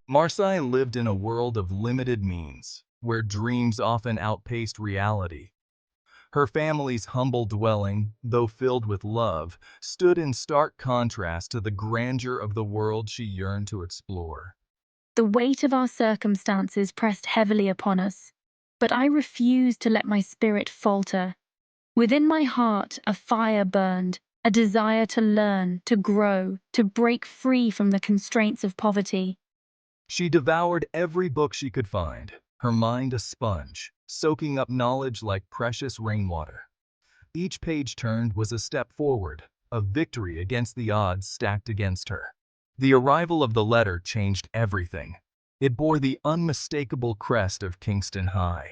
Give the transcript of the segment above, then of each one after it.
Marsai lived in a world of limited means, where dreams often outpaced reality. Her family's humble dwelling, though filled with love, stood in stark contrast to the grandeur of the world she yearned to explore. The weight of our circumstances pressed heavily upon us, but I refused to let my spirit falter. Within my heart, a fire burned, a desire to learn, to grow, to break free from the constraints of poverty. She devoured every book she could find, her mind a sponge, soaking up knowledge like precious rainwater. Each page turned was a step forward, a victory against the odds stacked against her. The arrival of the letter changed everything. It bore the unmistakable crest of Kingston High.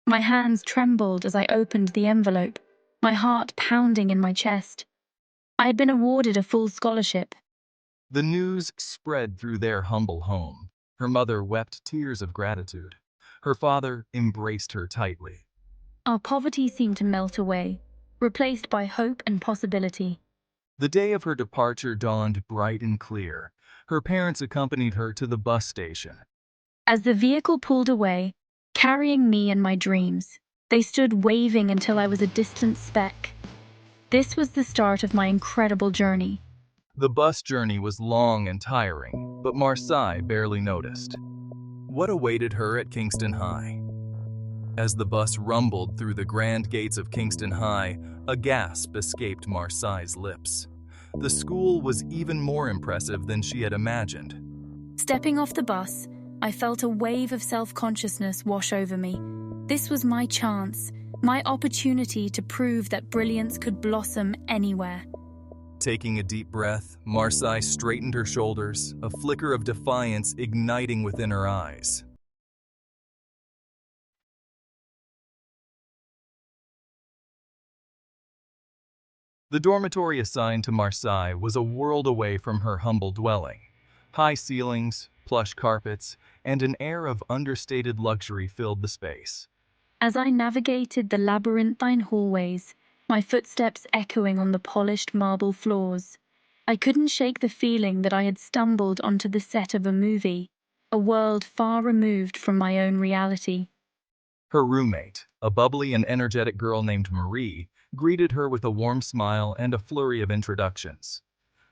My hands trembled as I opened the envelope, my heart pounding in my chest. I had been awarded a full scholarship. The news spread through their humble home. Her mother wept tears of gratitude. Her father embraced her tightly. Our poverty seemed to melt away, replaced by hope and possibility. The day of her departure dawned bright and clear. Her parents accompanied her to the bus station. As the vehicle pulled away, carrying me and my dreams, they stood waving until I was a distant speck. This was the start of my incredible journey. The bus journey was long and tiring, but Marsai barely noticed. What awaited her at Kingston High? As the bus rumbled through the grand gates of Kingston High, a gasp escaped Marsai's lips. The school was even more impressive than she had imagined. Stepping off the bus, I felt a wave of self-consciousness wash over me. This was my chance, my opportunity to prove that brilliance could blossom anywhere. Taking a deep breath, Marsai straightened her shoulders, a flicker of defiance igniting within her eyes. The dormitory assigned to Marsai was a world away from her humble dwelling. High ceilings, plush carpets, and an air of understated luxury filled the space. As I navigated the labyrinthine hallways, my footsteps echoing on the polished marble floors, I couldn't shake the feeling that I had stumbled onto the set of a movie, a world far removed from my own reality. Her roommate, a bubbly and energetic girl named Marie, greeted her with a warm smile and a flurry of introductions.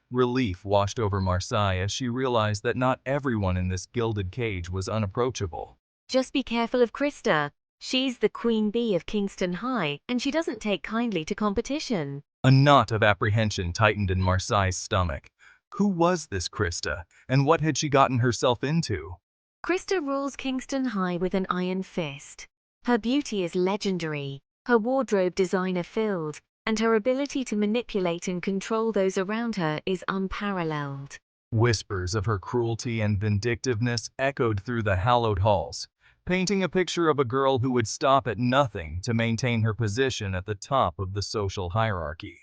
Relief washed over Marsai as she realized that not everyone in this gilded cage was unapproachable. Just be careful of Krista. She's the queen bee of Kingston High, and she doesn't take kindly to competition. A knot of apprehension tightened in Marsai's stomach. Who was this Krista, and what had she gotten herself into? Krista rules Kingston High with an iron fist. Her beauty is legendary, her wardrobe designer-filled, and her ability to manipulate and control those around her is unparalleled. Whispers of her cruelty and vindictiveness echoed through the hallowed halls, painting a picture of a girl who would stop at nothing to maintain her position at the top of the social hierarchy.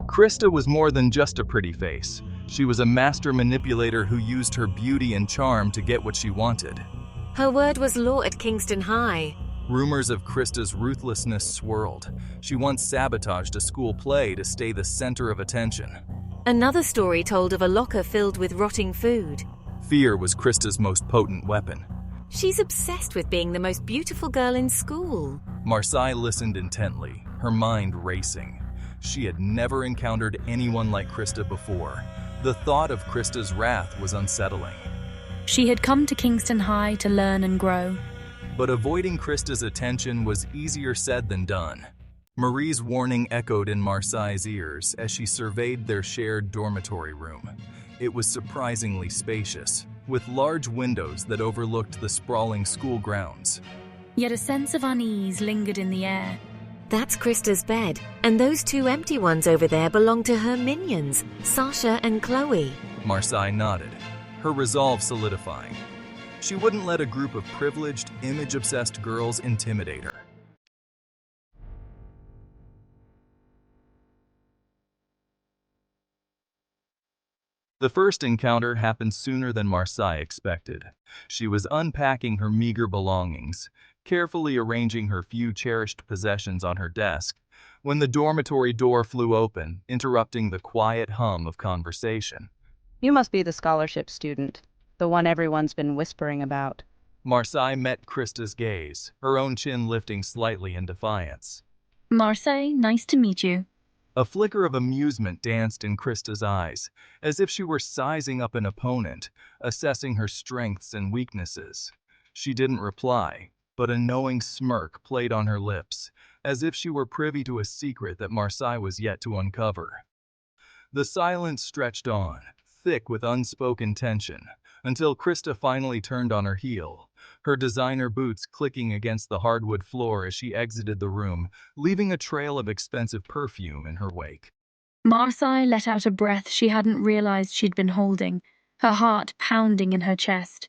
Krista was more than just a pretty face. She was a master manipulator who used her beauty and charm to get what she wanted. Her word was law at Kingston High. Rumors of Krista's ruthlessness swirled. She once sabotaged a school play to stay the center of attention. Another story told of a locker filled with rotting food. Fear was Krista's most potent weapon. She's obsessed with being the most beautiful girl in school. Marsai listened intently, her mind racing. She had never encountered anyone like Krista before. The thought of Krista's wrath was unsettling. She had come to Kingston High to learn and grow. But avoiding Krista's attention was easier said than done. Marie's warning echoed in Marsai's ears as she surveyed their shared dormitory room. It was surprisingly spacious, with large windows that overlooked the sprawling school grounds. Yet a sense of unease lingered in the air. That's Krista's bed, and those two empty ones over there belong to her minions, Sasha and Chloe. Marsai nodded, her resolve solidifying. She wouldn't let a group of privileged, image-obsessed girls intimidate her. The first encounter happened sooner than Marsai expected. She was unpacking her meager belongings, carefully arranging her few cherished possessions on her desk, when the dormitory door flew open, interrupting the quiet hum of conversation. You must be the scholarship student. the one everyone's been whispering about. Marsai met Krista's gaze, her own chin lifting slightly in defiance. Marsai, nice to meet you. A flicker of amusement danced in Krista's eyes, as if she were sizing up an opponent, assessing her strengths and weaknesses. She didn't reply, but a knowing smirk played on her lips, as if she were privy to a secret that Marsai was yet to uncover. The silence stretched on, thick with unspoken tension, until Krista finally turned on her heel, her designer boots clicking against the hardwood floor as she exited the room, leaving a trail of expensive perfume in her wake. Marsai let out a breath she hadn't realized she'd been holding, her heart pounding in her chest.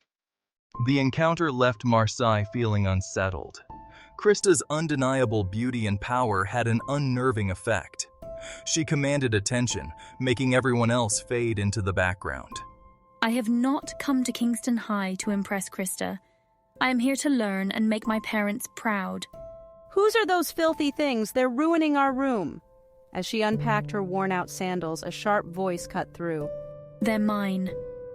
The encounter left Marsai feeling unsettled. Krista's undeniable beauty and power had an unnerving effect. She commanded attention, making everyone else fade into the background. I have not come to Kingston High to impress Krista. I am here to learn and make my parents proud. Whose are those filthy things? They're ruining our room. As she unpacked her worn-out sandals, a sharp voice cut through. They're mine.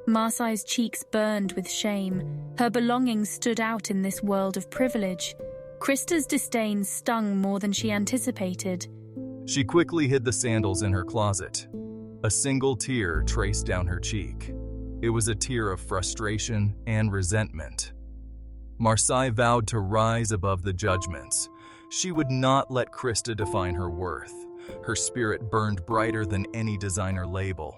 Marsai's cheeks burned with shame. Her belongings stood out in this world of privilege. Krista's disdain stung more than she anticipated. She quickly hid the sandals in her closet. A single tear traced down her cheek. It was a tear of frustration and resentment. Marsai vowed to rise above the judgments. She would not let Krista define her worth. Her spirit burned brighter than any designer label.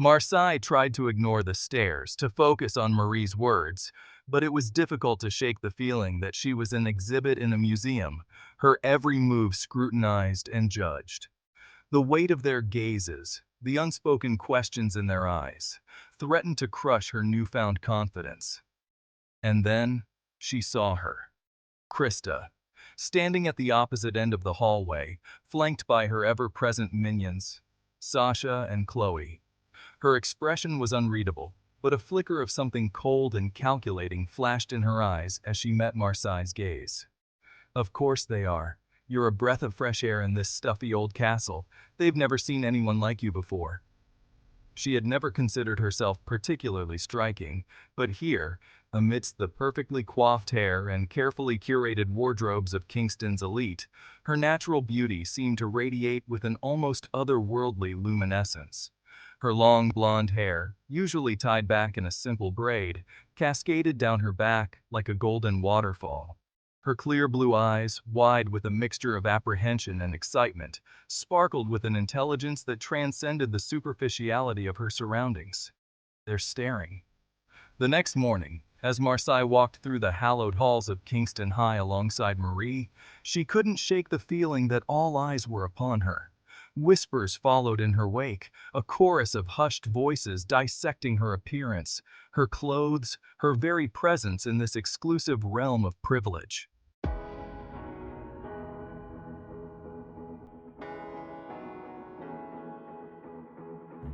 Marsai tried to ignore the stares, to focus on Marie's words, but it was difficult to shake the feeling that she was an exhibit in a museum, her every move scrutinized and judged. The weight of their gazes, the unspoken questions in their eyes, threatened to crush her newfound confidence. And then she saw her. Krista, standing at the opposite end of the hallway, flanked by her ever-present minions, Sasha and Chloe. Her expression was unreadable, but a flicker of something cold and calculating flashed in her eyes as she met Marsai's gaze. Of course they are. You're a breath of fresh air in this stuffy old castle. They've never seen anyone like you before. She had never considered herself particularly striking, but here, amidst the perfectly coiffed hair and carefully curated wardrobes of Kingston's elite, her natural beauty seemed to radiate with an almost otherworldly luminescence. Her long blonde hair, usually tied back in a simple braid, cascaded down her back like a golden waterfall. Her clear blue eyes, wide with a mixture of apprehension and excitement, sparkled with an intelligence that transcended the superficiality of her surroundings. They're staring. The next morning, as Marsai walked through the hallowed halls of Kingston High alongside Marie, she couldn't shake the feeling that all eyes were upon her. Whispers followed in her wake, a chorus of hushed voices dissecting her appearance, her clothes, her very presence in this exclusive realm of privilege.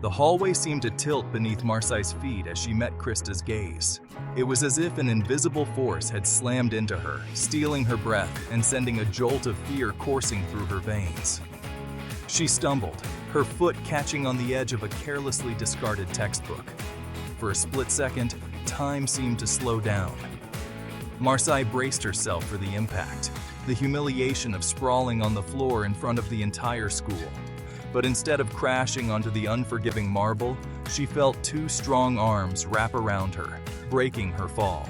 The hallway seemed to tilt beneath Marsai's feet as she met Krista's gaze. It was as if an invisible force had slammed into her, stealing her breath and sending a jolt of fear coursing through her veins. She stumbled, her foot catching on the edge of a carelessly discarded textbook. For a split second, time seemed to slow down. Marsai braced herself for the impact, the humiliation of sprawling on the floor in front of the entire school. But instead of crashing onto the unforgiving marble, she felt two strong arms wrap around her, breaking her fall.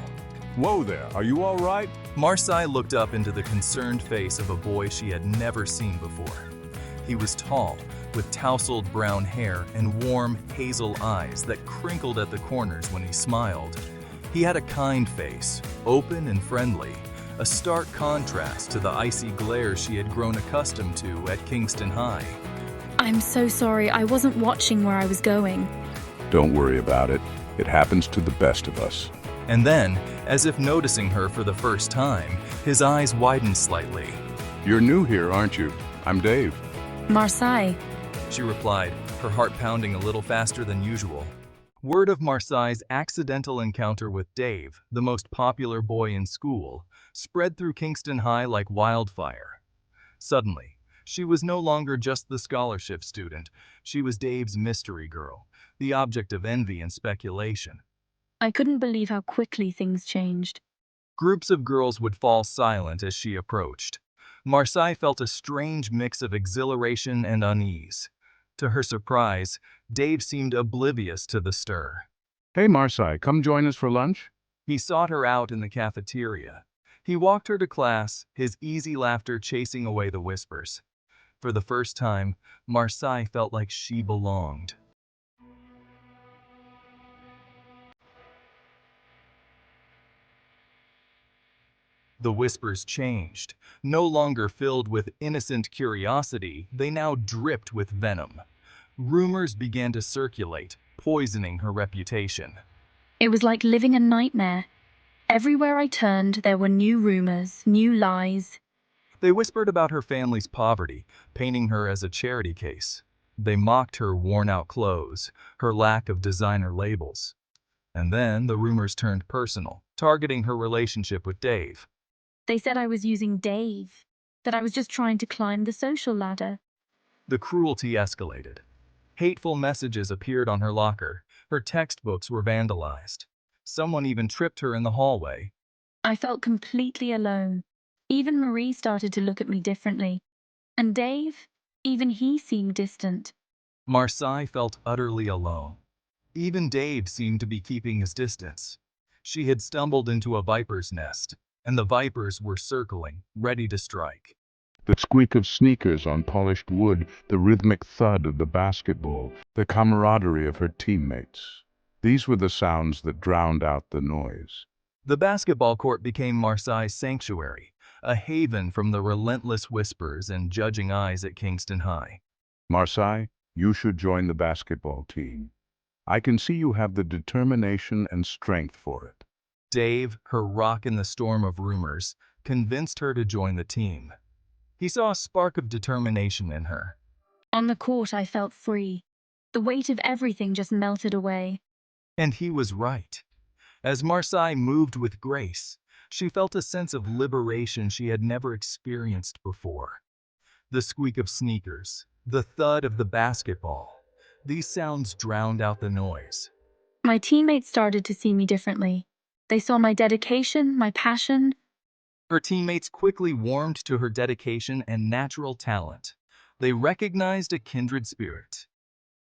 Whoa there, are you all right? Marsai looked up into the concerned face of a boy she had never seen before. He was tall, with tousled brown hair and warm, hazel eyes that crinkled at the corners when he smiled. He had a kind face, open and friendly, a stark contrast to the icy glare she had grown accustomed to at Kingston High. I'm so sorry, I wasn't watching where I was going. Don't worry about it. It happens to the best of us. And then, as if noticing her for the first time, his eyes widened slightly. You're new here, aren't you? I'm Dave. Marsai. She replied, her heart pounding a little faster than usual. Word of Marsai's accidental encounter with Dave, the most popular boy in school, spread through Kingston High like wildfire. Suddenly, She was no longer just the scholarship student. She was Dave's mystery girl, the object of envy and speculation. I couldn't believe how quickly things changed. Groups of girls would fall silent as she approached. Marsai felt a strange mix of exhilaration and unease. To her surprise, Dave seemed oblivious to the stir. Hey, Marsai, come join us for lunch? He sought her out in the cafeteria. He walked her to class, his easy laughter chasing away the whispers. For the first time, Marsai felt like she belonged. The whispers changed. No longer filled with innocent curiosity, they now dripped with venom. Rumors began to circulate, poisoning her reputation. It was like living a nightmare. Everywhere I turned, there were new rumors, new lies. They whispered about her family's poverty, painting her as a charity case. They mocked her worn-out clothes, her lack of designer labels. And then the rumors turned personal, targeting her relationship with Dave. They said I was using Dave, that I was just trying to climb the social ladder. The cruelty escalated. Hateful messages appeared on her locker. Her textbooks were vandalized. Someone even tripped her in the hallway. I felt completely alone. Even Marie started to look at me differently. And Dave, even he seemed distant. Marsai felt utterly alone. Even Dave seemed to be keeping his distance. She had stumbled into a viper's nest, and the vipers were circling, ready to strike. The squeak of sneakers on polished wood, the rhythmic thud of the basketball, the camaraderie of her teammates. These were the sounds that drowned out the noise. The basketball court became Marsai's sanctuary, a haven from the relentless whispers and judging eyes at Kingston High. Marsai, you should join the basketball team. I can see you have the determination and strength for it. Dave, her rock in the storm of rumors, convinced her to join the team. He saw a spark of determination in her. On the court, I felt free. The weight of everything just melted away. And he was right. As Marsai moved with grace, she felt a sense of liberation she had never experienced before. The squeak of sneakers, the thud of the basketball, these sounds drowned out the noise. My teammates started to see me differently. They saw my dedication, my passion. Her teammates quickly warmed to her dedication and natural talent. They recognized a kindred spirit.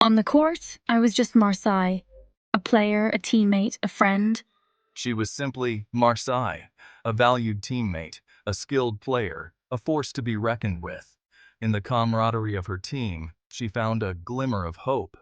On the court, I was just Marsai. A player, a teammate, a friend. She was simply Marsai, a valued teammate, a skilled player, a force to be reckoned with. In the camaraderie of her team, she found a glimmer of hope.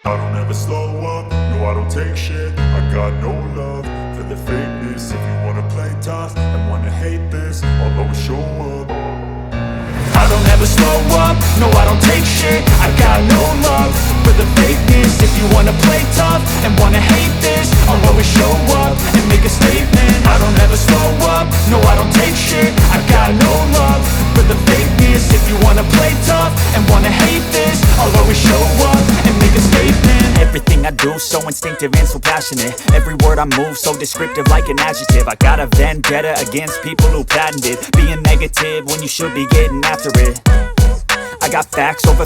I don't ever slow up, no I don't take shit. I got no love for the fakeness. If you wanna play tough and wanna hate this, I'll always show up. I don't ever slow up, no I don't take shit. I got no love for the fakeness. If you wanna play tough and wanna hate this, I'll always show up and make a statement. I don't ever slow up, no I don't take shit. I got no love for the fakeness. If you wanna play tough and wanna hate this, I'll always show up and make a statement. Everything I do so instinctive and so passionate. Every word I move so descriptive like an adjective. I got a vendetta against people who patented being negative when you should be getting after it. I got facts over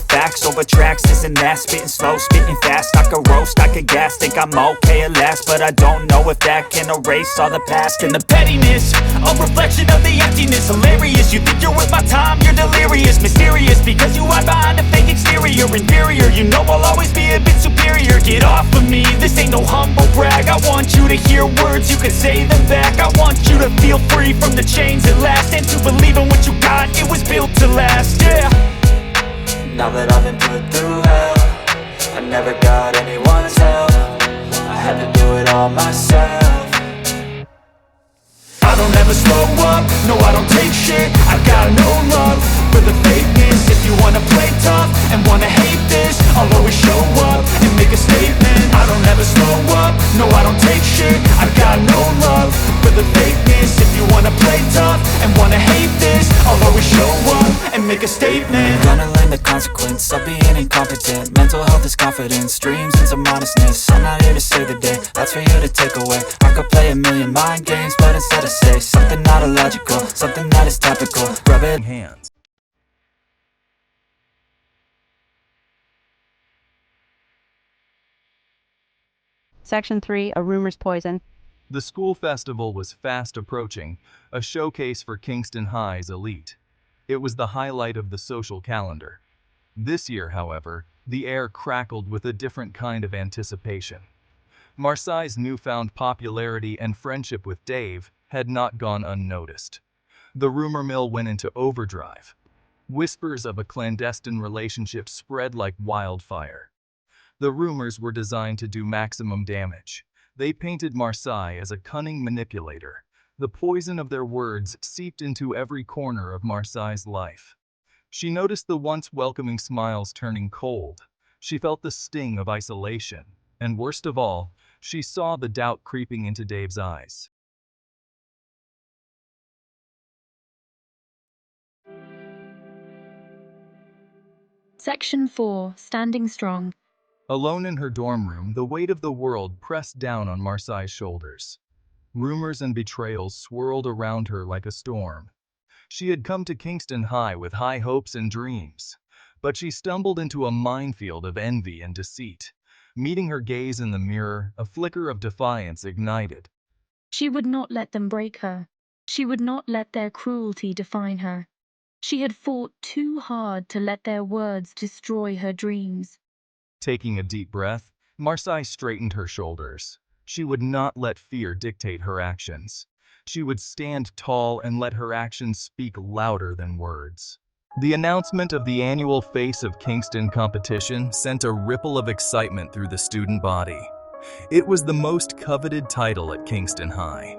tracks, this and that. Spitting slow, spitting fast. I could roast, I could gas. Think I'm okay at last, but I don't know if that can erase all the past. And the pettiness, a reflection of the emptiness. Hilarious, you think you're worth my time, you're delirious. Mysterious, because you hide behind a fake exterior. Inferior, you know I'll always be a bit superior. Get off of me, this ain't no humble brag. I want you to hear words, you can say them back. I want you to feel free from the chains at last, and to believe in what you got, it was built to last, yeah. Now that I've been put through hell, I never got anyone's help. I had to do it all myself. I don't ever slow up, no I don't take shit. I got no love for the fakeness. If you wanna play tough and wanna hate this, I'll always show up and make a statement. I don't ever slow up, no I don't take shit. I got no love for the fakeness. If you wanna play tough and wanna hate this, I'll always show up and make a statement. Gonna learn the consequence of being incompetent. Mental health is confidence, dreams and some honestness. I'm not here to save the day, that's for you to take away. I could play a million mind games, but instead I say something not illogical, something that is topical. Rub it. Hands. Section 3, A Rumor's Poison. The school festival was fast approaching, a showcase for Kingston High's elite. It was the highlight of the social calendar. This year, however, the air crackled with a different kind of anticipation. Marsai's newfound popularity and friendship with Dave had not gone unnoticed. The rumor mill went into overdrive. Whispers of a clandestine relationship spread like wildfire. The rumors were designed to do maximum damage. They painted Marsai as a cunning manipulator. The poison of their words seeped into every corner of Marsai's life. She noticed the once welcoming smiles turning cold. She felt the sting of isolation. And worst of all, she saw the doubt creeping into Dave's eyes. Section 4, Standing Strong. Alone in her dorm room, the weight of the world pressed down on Marsai's shoulders. Rumors and betrayals swirled around her like a storm. She had come to Kingston High with high hopes and dreams, but she stumbled into a minefield of envy and deceit. Meeting her gaze in the mirror, a flicker of defiance ignited. She would not let them break her. She would not let their cruelty define her. She had fought too hard to let their words destroy her dreams. Taking a deep breath, Marsai straightened her shoulders. She would not let fear dictate her actions. She would stand tall and let her actions speak louder than words. The announcement of the annual Face of Kingston competition sent a ripple of excitement through the student body. It was the most coveted title at Kingston High.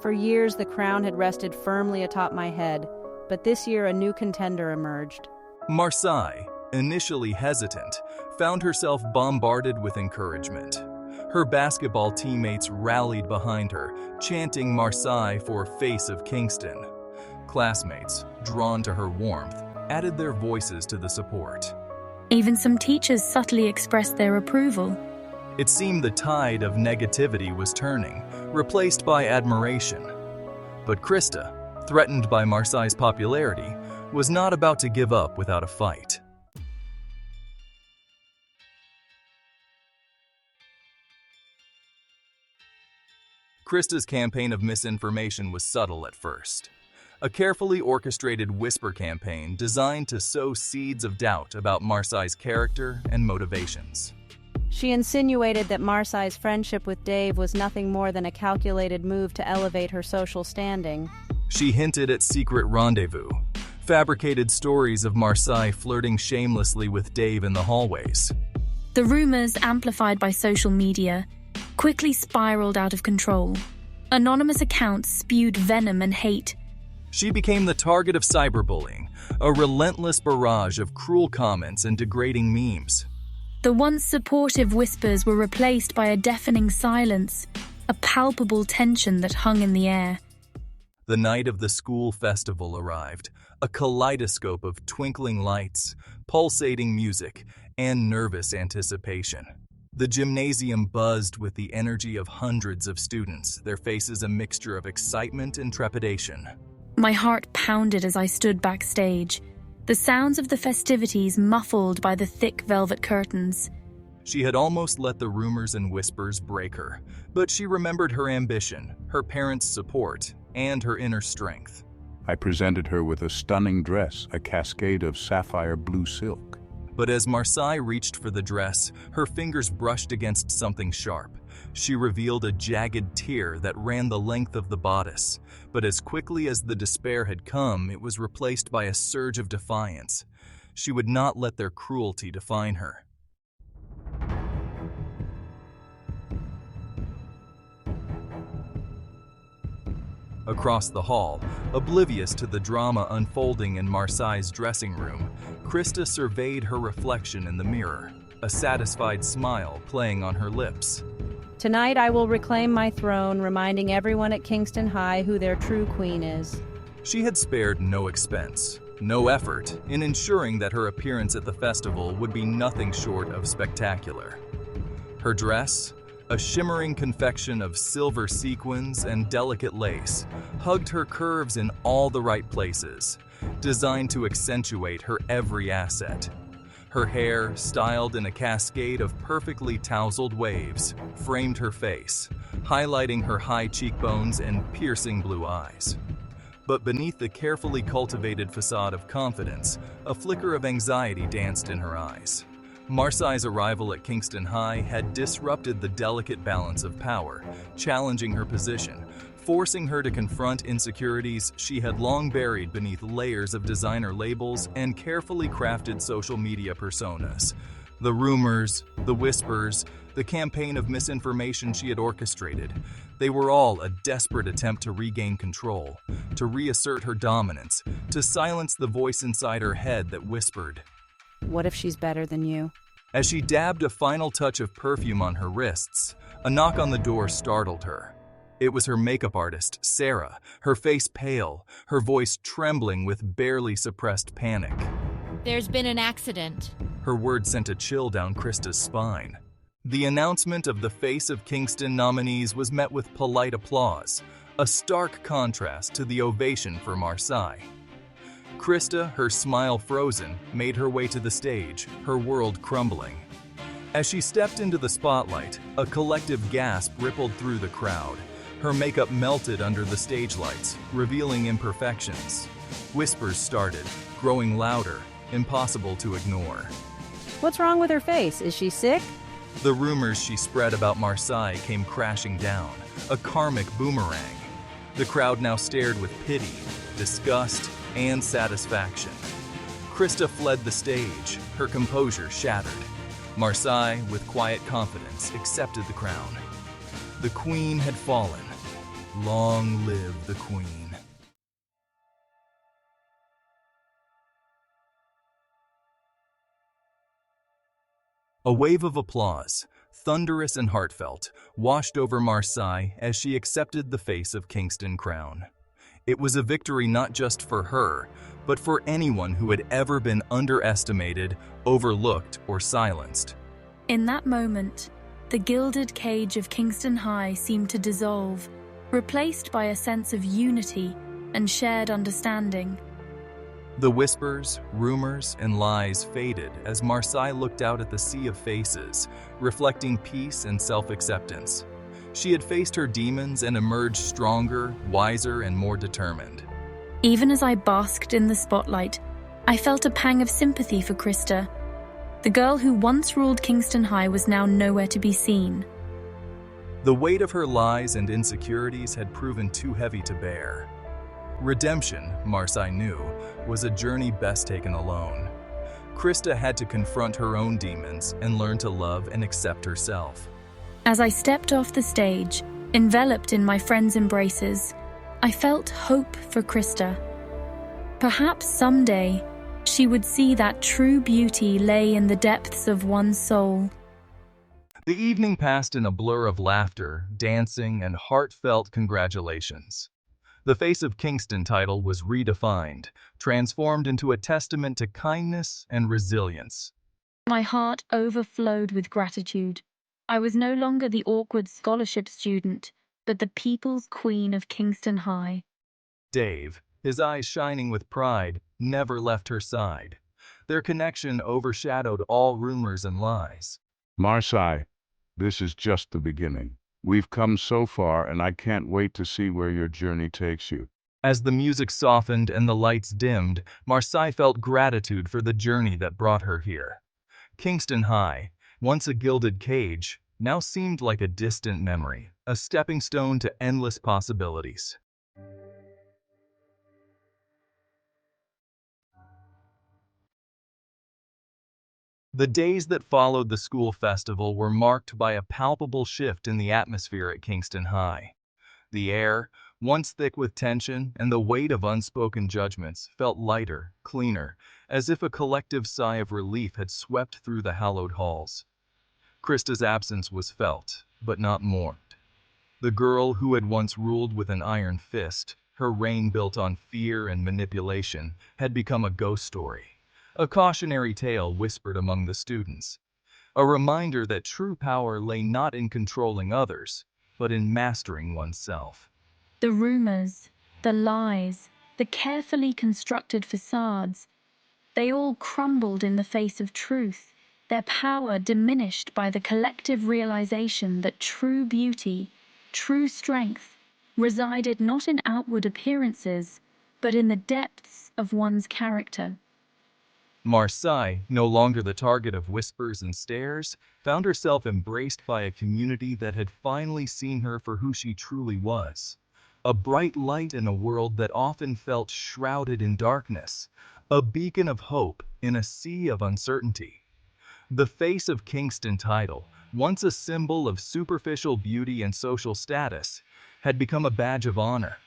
For years, the crown had rested firmly atop my head, but this year a new contender emerged. Marsai, initially hesitant, found herself bombarded with encouragement. Her basketball teammates rallied behind her, chanting Marsai for Face of Kingston. Classmates, drawn to her warmth, added their voices to the support. Even some teachers subtly expressed their approval. It seemed the tide of negativity was turning, replaced by admiration. But Krista, threatened by Marsai's popularity, was not about to give up without a fight. Krista's campaign of misinformation was subtle at first. A carefully orchestrated whisper campaign designed to sow seeds of doubt about Marsai's character and motivations. She insinuated that Marsai's friendship with Dave was nothing more than a calculated move to elevate her social standing. She hinted at secret rendezvous, fabricated stories of Marsai flirting shamelessly with Dave in the hallways. The rumors, amplified by social media, quickly spiraled out of control. Anonymous accounts spewed venom and hate. She became the target of cyberbullying, a relentless barrage of cruel comments and degrading memes. The once supportive whispers were replaced by a deafening silence, a palpable tension that hung in the air. The night of the school festival arrived, a kaleidoscope of twinkling lights, pulsating music, and nervous anticipation. The gymnasium buzzed with the energy of hundreds of students, their faces a mixture of excitement and trepidation. My heart pounded as I stood backstage, the sounds of the festivities muffled by the thick velvet curtains. She had almost let the rumors and whispers break her, but she remembered her ambition, her parents' support, and her inner strength. I presented her with a stunning dress, a cascade of sapphire blue silk. But as Marsai reached for the dress, her fingers brushed against something sharp. She revealed a jagged tear that ran the length of the bodice. But as quickly as the despair had come, it was replaced by a surge of defiance. She would not let their cruelty define her. Across the hall, oblivious to the drama unfolding in Marsai's dressing room, Krista surveyed her reflection in the mirror, a satisfied smile playing on her lips. Tonight I will reclaim my throne, reminding everyone at Kingston High who their true queen is. She had spared no expense, no effort in ensuring that her appearance at the festival would be nothing short of spectacular. Her dress, a shimmering confection of silver sequins and delicate lace, hugged her curves in all the right places, designed to accentuate her every asset. Her hair, styled in a cascade of perfectly tousled waves, framed her face, highlighting her high cheekbones and piercing blue eyes. But beneath the carefully cultivated facade of confidence, a flicker of anxiety danced in her eyes. Marsai's arrival at Kingston High had disrupted the delicate balance of power, challenging her position, forcing her to confront insecurities she had long buried beneath layers of designer labels and carefully crafted social media personas. The rumors, the whispers, the campaign of misinformation she had orchestrated, they were all a desperate attempt to regain control, to reassert her dominance, to silence the voice inside her head that whispered, What if she's better than you? As she dabbed a final touch of perfume on her wrists, a knock on the door startled her. It was her makeup artist, Sarah, her face pale, her voice trembling with barely suppressed panic. There's been an accident. Her words sent a chill down Krista's spine. The announcement of the Face of Kingston nominees was met with polite applause, a stark contrast to the ovation for Marsai. Krista, her smile frozen, made her way to the stage, her world crumbling. As she stepped into the spotlight, a collective gasp rippled through the crowd. Her makeup melted under the stage lights, revealing imperfections. Whispers started, growing louder, impossible to ignore. What's wrong with her face? Is she sick? The rumors she spread about Marsai came crashing down, a karmic boomerang. The crowd now stared with pity, disgust, and satisfaction. Krista fled the stage, her composure shattered. Marsai, with quiet confidence, accepted the crown. The queen had fallen. Long live the queen. A wave of applause, thunderous and heartfelt, washed over Marsai as she accepted the Face of Kingston crown. It was a victory not just for her, but for anyone who had ever been underestimated, overlooked, or silenced. In that moment, the gilded cage of Kingston High seemed to dissolve, replaced by a sense of unity and shared understanding. The whispers, rumors, and lies faded as Marsai looked out at the sea of faces, reflecting peace and self-acceptance. She had faced her demons and emerged stronger, wiser, and more determined. Even as I basked in the spotlight, I felt a pang of sympathy for Krista. The girl who once ruled Kingston High was now nowhere to be seen. The weight of her lies and insecurities had proven too heavy to bear. Redemption, Marsai knew, was a journey best taken alone. Krista had to confront her own demons and learn to love and accept herself. As I stepped off the stage, enveloped in my friends' embraces, I felt hope for Krista. Perhaps someday, she would see that true beauty lay in the depths of one's soul. The evening passed in a blur of laughter, dancing, and heartfelt congratulations. The Face of Kingston title was redefined, transformed into a testament to kindness and resilience. My heart overflowed with gratitude. I was no longer the awkward scholarship student, but the people's queen of Kingston High. Dave, his eyes shining with pride, never left her side. Their connection overshadowed all rumors and lies. Marsai, this is just the beginning. We've come so far, and I can't wait to see where your journey takes you. As the music softened and the lights dimmed, Marsai felt gratitude for the journey that brought her here. Kingston High, once a gilded cage, now seemed like a distant memory, a stepping stone to endless possibilities. The days that followed the school festival were marked by a palpable shift in the atmosphere at Kingston High. The air, once thick with tension and the weight of unspoken judgments, felt lighter, cleaner, as if a collective sigh of relief had swept through the hallowed halls. Krista's absence was felt, but not mourned. The girl who had once ruled with an iron fist, her reign built on fear and manipulation, had become a ghost story. A cautionary tale whispered among the students. A reminder that true power lay not in controlling others, but in mastering oneself. The rumors, the lies, the carefully constructed facades, They all crumbled in the face of truth, their power diminished by the collective realization that true beauty, true strength, resided not in outward appearances, but in the depths of one's character. Marsai, no longer the target of whispers and stares, found herself embraced by a community that had finally seen her for who she truly was. A bright light in a world that often felt shrouded in darkness, a beacon of hope in a sea of uncertainty. The face of Kingston title, once a symbol of superficial beauty and social status, had become a badge of honor,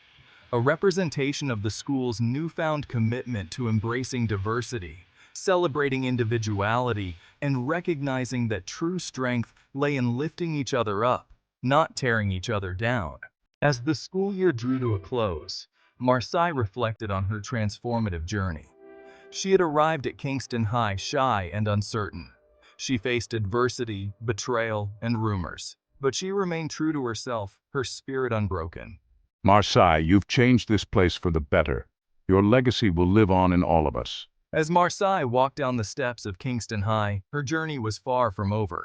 a representation of the school's newfound commitment to embracing diversity, celebrating individuality, and recognizing that true strength lay in lifting each other up, not tearing each other down. As the school year drew to a close, Marsai reflected on her transformative journey. She had arrived at Kingston High shy and uncertain. She faced adversity, betrayal, and rumors, but she remained true to herself, her spirit unbroken. Marsai, you've changed this place for the better. Your legacy will live on in all of us. As Marsai walked down the steps of Kingston High, her journey was far from over.